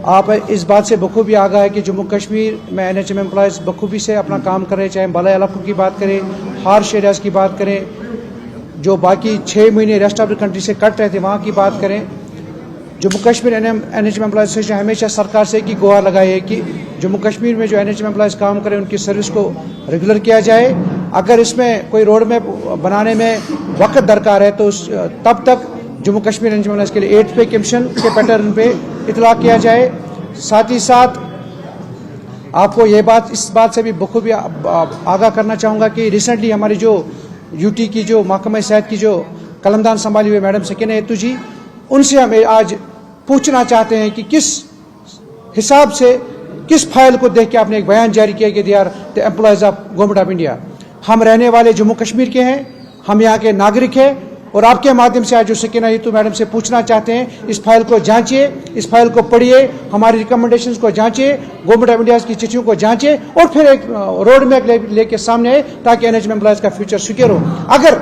آپ اس بات سے بخوبی آگاہ ہے کہ جموں کشمیر میں NHM امپلائز بخوبی سے اپنا کام کر رہے، چاہے بالائی علاقوں کی بات کریں، ہارش ایریاز کی بات کریں، جو باقی 6 مہینے ریسٹ آف دا کنٹری سے کٹ رہے تھے وہاں کی بات کریں. Jammu Kashmir NHM employees association ہمیشہ سرکار سے کی گہار لگائی ہے کہ جموں کشمیر میں جو NHM امپلائز کام کریں ان کی سروس کو ریگولر کیا جائے. اگر اس میں کوئی روڈ میپ بنانے میں وقت درکار ہے تو تب تک جموں کشمیر NHM امپلائز کے لیے 8 پے کمیشن کے پیٹرن پہ اطلاق کیا جائے. ساتھ ہی ساتھ آپ کو اس بات سے بھی بخوبی آگاہ کرنا چاہوں گا کہ ریسنٹلی ہماری جو UT کی جو محکمہ صحت کی جو قلمدان سنبھالی ہوئے میڈم سکینہ ہیتو جی، ان سے ہمیں آج پوچھنا چاہتے ہیں کہ کس حساب سے کس فائل کو دیکھ کے آپ نے ایک بیان جاری کیا کہ they are the employees of government of India. ہم رہنے والے جموں کشمیر کے ہیں، ہم یہاں کے ناگرک ہیں، اور آپ کے مادھیم سے آج جو سکینہ ہیتو میڈم سے پوچھنا چاہتے ہیں اس فائل کو جانچیے، اس فائل کو پڑھیے، ہماری ریکمنڈیشنز کو جانچیے، گورنمنٹ آف انڈیا کی چٹھیوں کو جانچیے اور پھر ایک روڈ میپ لے کے سامنے آئے تاکہ NHM امپلائز کا فیوچر سیکیور ہو. اگر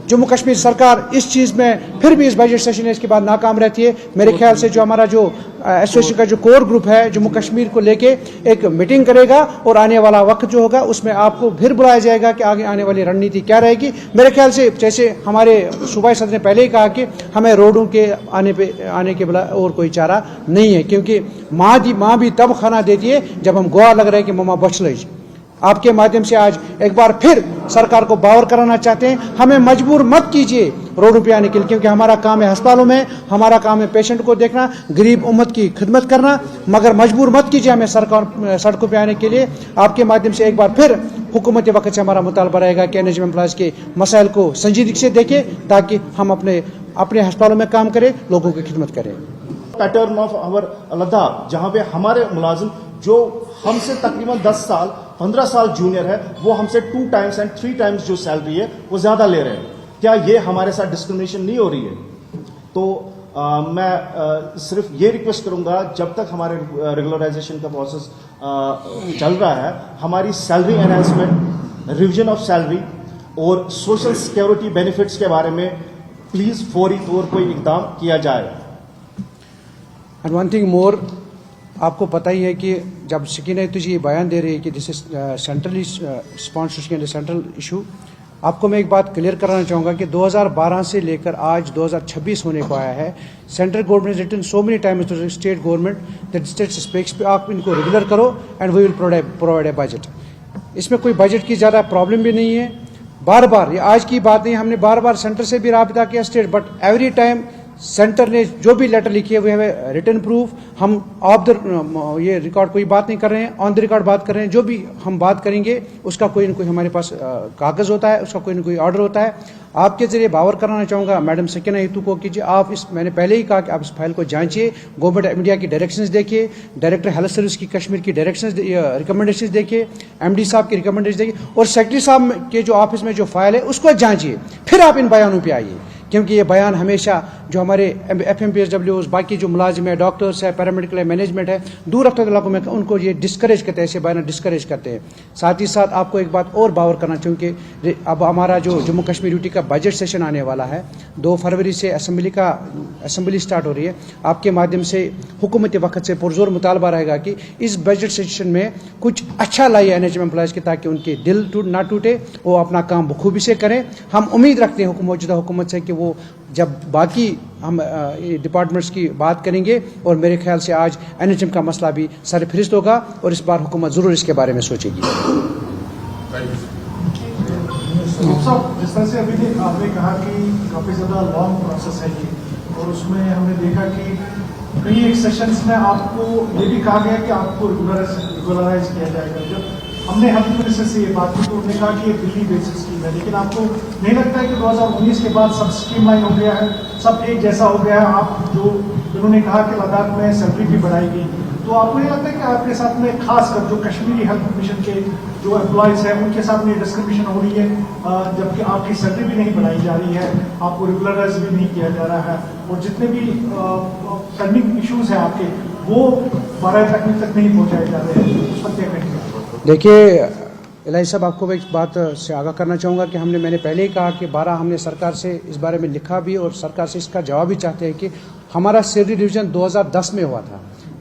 جموں کشمیر سرکار اس چیز میں پھر بھی اس بجٹ سیشن اس کے بعد ناکام رہتی ہے، میرے خیال سے جو ہمارا جو ایسوسیشن کا جو کور گروپ ہے جموں کشمیر کو لے کے ایک میٹنگ کرے گا اور آنے والا وقت جو ہوگا اس میں آپ کو پھر بلایا جائے گا کہ آگے آنے والی رننیتی کیا رہے گی. میرے خیال سے جیسے ہمارے صوبائی صدر نے پہلے ہی کہا کہ ہمیں روڈوں کے آنے کے بلا اور کوئی چارہ نہیں ہے، کیونکہ ماں بھی تب کھانا دیتی ہے جب ہم گواہ لگ رہے ہیں کہ مما بچ لے. آپ کے مادھیم سے آج ایک بار پھر سرکار کو باور کرانا چاہتے ہیں، ہمیں مجبور مت کیجیے روڈوں پہ آنے کے لیے، کیونکہ ہمارا کام ہے ہسپتالوں میں، ہمارا کام ہے پیشنٹ کو دیکھنا، غریب امت کی خدمت کرنا، مگر مجبور مت کیجیے ہمیں سڑکوں پہ آنے کے لیے. آپ کے مادھیم سے ایک بار پھر حکومت وقت سے ہمارا مطالبہ رہے گا کہ NHM امپلائز کے مسائل کو سنجیدگی سے دیکھیں تاکہ ہم اپنے ہسپتالوں میں کام کریں، لوگوں کی خدمت کریں. پیٹرن آف آور لداخ جہاں پہ ہمارے ملازم جو ہم سے تقریباً 10 سال 15 سال جونیئر ہے وہ ہم سے 2 ٹائمز اینڈ 3 ٹائمز جو سیلری ہے وہ زیادہ لے رہے ہیں. کیا یہ ہمارے ساتھ ڈسکرمنیشن نہیں ہو رہی ہے؟ تو میں صرف یہ ریکویسٹ کروں گا جب تک ہمارے ریگولرائزیشن کا پروسیس چل رہا ہے، ہماری salary enhancement, revision of salary اور سوشل سیکیورٹی بینیفٹس کے بارے میں پلیز فوری طور کوئی اقدام کیا جائے. اینڈ ون تھنگ مور، آپ کو پتہ ہی ہے کہ جب سکینہ ہیتو جی یہ بیان دے رہی ہے کہ دس از سینٹرلی اسپانسرڈ سینٹرل ایشو، آپ کو میں ایک بات کلیئر کرانا چاہوں گا کہ 2012 سے لے کر آج 2026 ہونے کو آیا ہے. Central government has written so many times to the state government that state speaks پہ آپ ان کو ریگولر کرو and we will provide a budget. اس میں کوئی بجٹ کی زیادہ پرابلم بھی نہیں ہے. بار یہ آج کی بات نہیں، ہم نے بار سینٹر سے بھی رابطہ کیا state, but every time centre نے جو بھی لیٹر لکھی ہے وہ ہے ریٹن پروف. ہم آف دا یہ ریکارڈ کوئی بات نہیں کر رہے ہیں، آن دا ریکارڈ بات کر رہے ہیں. جو بھی ہم بات کریں گے اس کا کوئی نہ کوئی ہمارے پاس کاغذ ہوتا ہے، اس کا کوئی نہ کوئی آرڈر ہوتا ہے. آپ کے ذریعے باور کرانا چاہوں گا میڈم سکینہ ہیتو کو کہ آپ میں نے پہلے ہی کہا کہ آپ اس فائل کو جانچیے، گورنمنٹ آف انڈیا کی ڈائریکشنز دیکھیے، ڈائریکٹر ہیلتھ سروس کی کشمیر کی ڈائریکشنز ریکمنڈیشنز دیکھیے، MD صاحب کی ریکمنڈیشن دیکھیے، اور سیکرٹری صاحب کے جو آفس میں جو فائل ہے اس کو جانچیے، پھر آپ ان بیانوں پہ آئیے. کیونکہ یہ بیان ہمیشہ جو ہمارے FMPSWs باقی جو ملازم ہیں، ڈاکٹرس ہے، پیرامیڈیکل ہے، مینجمنٹ ہے، دور رفتہ علاقوں میں ان کو یہ ڈسکریج کرتے ہیں، ایسے بیان ڈسکریج کرتے ہیں. ساتھ ہی ساتھ آپ کو ایک بات اور باور کرنا چاہوں کہ اب ہمارا جو جموں کشمیر UT کا بجٹ سیشن آنے والا ہے، 2 فروری سے اسمبلی سٹارٹ ہو رہی ہے. آپ کے مادھیم سے حکومت وقت سے پرزور مطالبہ رہے گا کہ اس بجٹ سیشن میں کچھ اچھا لائے NHM امپلائز کے تاکہ ان کے دل نہ ٹوٹے، وہ اپنا کام بخوبی سے کریں. ہم امید رکھتے ہیں موجودہ حکومت سے کہ وہ جب باقی ہم ڈپارٹمنٹس کی بات کریں گے، اور میرے خیال سے آج NHM کا مسئلہ بھی سر فہرست ہوگا اور اس بار حکومت ضرور اس کے بارے میں سوچے گی. جس طرح سے ابھی آپ نے کہا کہ کافی زیادہ لانگ پروسیس ہے یہ، اور اس میں ہم نے دیکھا کہ کئی ایک سیشنز میں آپ کو یہ بھی کہا گیا کہ آپ کو ریگولرائز کیا جائے گا. جب ہم نے ہیلتھ منسٹر سے یہ بات کی تو انہوں نے کہا کہ یہ دلی بیسڈ اسکیم ہے، لیکن آپ کو نہیں لگتا ہے کہ 2019 کے بعد سب اسٹریم لائن ہو گیا ہے، سب ایک جیسا ہو گیا ہے؟ آپ جو انہوں نے کہا کہ لداخ میں سیلری بھی بڑھائی گئی، تو آپ کو نہیں لگتا ہے کہ آپ کے ساتھ میں خاص کر جو کشمیری ہیلتھ مشن کے جو امپلائز ہیں ان کے ساتھ میں ڈسکرمنیشن ہو رہی ہے، جبکہ آپ کی سیلری بھی نہیں بڑھائی جا رہی ہے، آپ کو ریگولرائز بھی نہیں کیا جا رہا ہے، اور جتنے بھی پینڈنگ ایشوز ہیں آپ کے وہ 12 تک نہیں پہنچائے جا رہے ہیں، اس پر کیا کہیں گے؟ دیکھیے الہی صاحب، آپ کو ایک بات سے آگاہ کرنا چاہوں گا کہ میں نے پہلے ہی کہا کہ 12 ہم نے سرکار سے اس بارے میں لکھا بھی اور سرکار سے اس کا جواب بھی چاہتے ہیں کہ ہمارا سیلری ڈویژن 2010 میں ہوا تھا.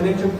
NHM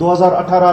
2018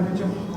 NHM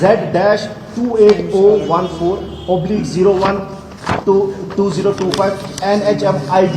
Z-28014/01 to 2025 NHM ID,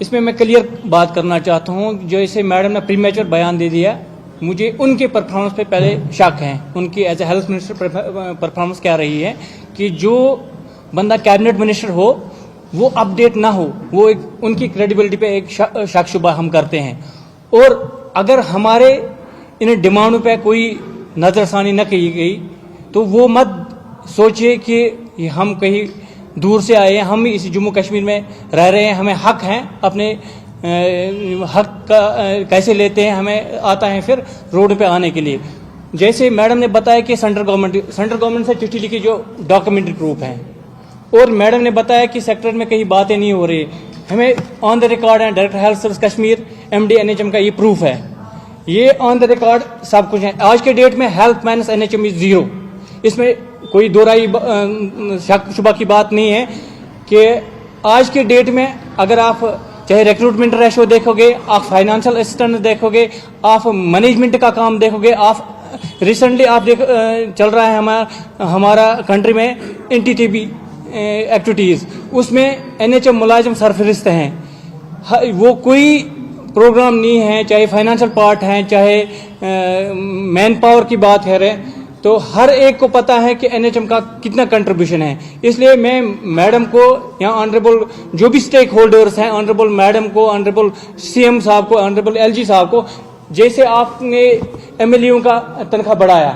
اس میں کلیئر بات کرنا چاہتا ہوں. جیسے میڈم نے پریمیچر بیان دے دیا, مجھے ان کے پرفارمنس پہ پہلے شک ہے. ان کی as a health minister performance کیا رہی ہے کہ جو بندہ کیبنٹ منسٹر ہو وہ اپڈیٹ نہ ہو, وہ ایک ان کی کریڈیبلٹی پہ ایک شک شبہ ہم کرتے ہیں. اور اگر ہمارے ان ڈیمانڈوں پہ کوئی نظر ثانی نہ کی گئی تو وہ مت سوچے کہ ہم کہیں دور سے آئے ہیں. ہم اس جموں کشمیر میں رہ رہے ہیں, ہمیں حق ہیں, اپنے حق کا کیسے لیتے ہیں ہمیں آتا ہے پھر روڈ پہ آنے کے لیے. جیسے میڈم نے بتایا کہ سینٹرل گورنمنٹ سے چٹھی لکھی جو ڈاکومنٹری پروف ہیں, اور میڈم نے بتایا کہ سیکٹر میں کہیں باتیں نہیں ہو رہی. ہمیں آن دا ریکارڈ ہے, director health service Kashmir MD NHM کا یہ پروف ہے, یہ آن دا ریکارڈ سب کچھ ہے. آج کے ڈیٹ میں ہیلتھ مائنس NHM از 0. اس میں کوئی دورائی شک شبہ کی بات نہیں ہے کہ آج کے ڈیٹ میں اگر آپ چاہے ریکروٹمنٹ ریشو دیکھو گے, آپ فائنانشیل اسسٹنٹ دیکھو گے, آپ مینجمنٹ کا کام دیکھو گے, آپ ریسنٹلی آپ چل رہا ہے ہمارا کنٹری میں NTTB ایکٹیویٹیز, اس میں NHM ملازم سرفہرست ہیں. وہ کوئی پروگرام نہیں ہے, چاہے فائنانشیل پارٹ ہیں, چاہے مین پاور کی بات ہے, تو ہر ایک کو پتا ہے کہ NHM کا کتنا کنٹریبیوشن ہے. اس لیے میں میڈم کو یا آنریبل جو بھی اسٹیک ہولڈرز ہیں, آنریبل میڈم کو, آنریبل CM صاحب کو, آنریبل LG صاحب کو, جیسے آپ نے MLA کا تنخواہ بڑھایا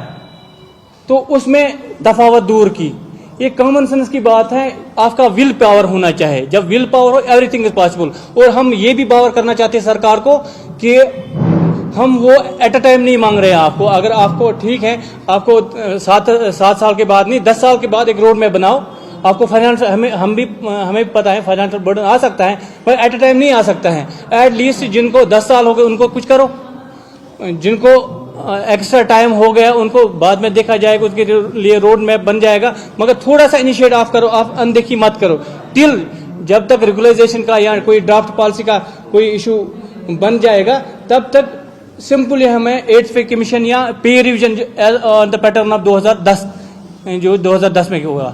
تو اس میں تفاوت دور کی. یہ کامن سینس کی بات ہے, آپ کا ول پاور ہونا چاہے. جب will power who every thing is possible. اور ہم یہ بھی پاور کرنا چاہتے ہیں سرکار کو کہ ہم وہ ایٹ اے ٹائم نہیں مانگ رہے ہیں آپ کو. اگر آپ کو ٹھیک ہے, آپ کو 7 سال کے بعد نہیں 10 سال کے بعد ایک روڈ میپ بناؤ. آپ کو فائنانس ہمیں پتا ہے فائنانشیل برڈن آ سکتا ہے, پر ایٹ اے ٹائم نہیں آ سکتا ہے. ایٹ لیسٹ جن کو 10 سال ہو گئے ان کو کچھ کرو, جن کو ایکسٹرا ٹائم ہو گیا ان کو بعد میں دیکھا جائے گا, اس کے لیے روڈ میپ بن جائے گا. مگر تھوڑا سا انیشیٹ آپ کرو, آپ اندیکھی مت کرو. ٹل جب تک ریگولائزیشن کا یا کوئی ڈرافٹ پالیسی کا کوئی ایشو بن جائے گا تب تک سمپلی ہمیں 8th پے کمیشن یا pay revision on the pattern of 2010 جو 2010 میں ہوا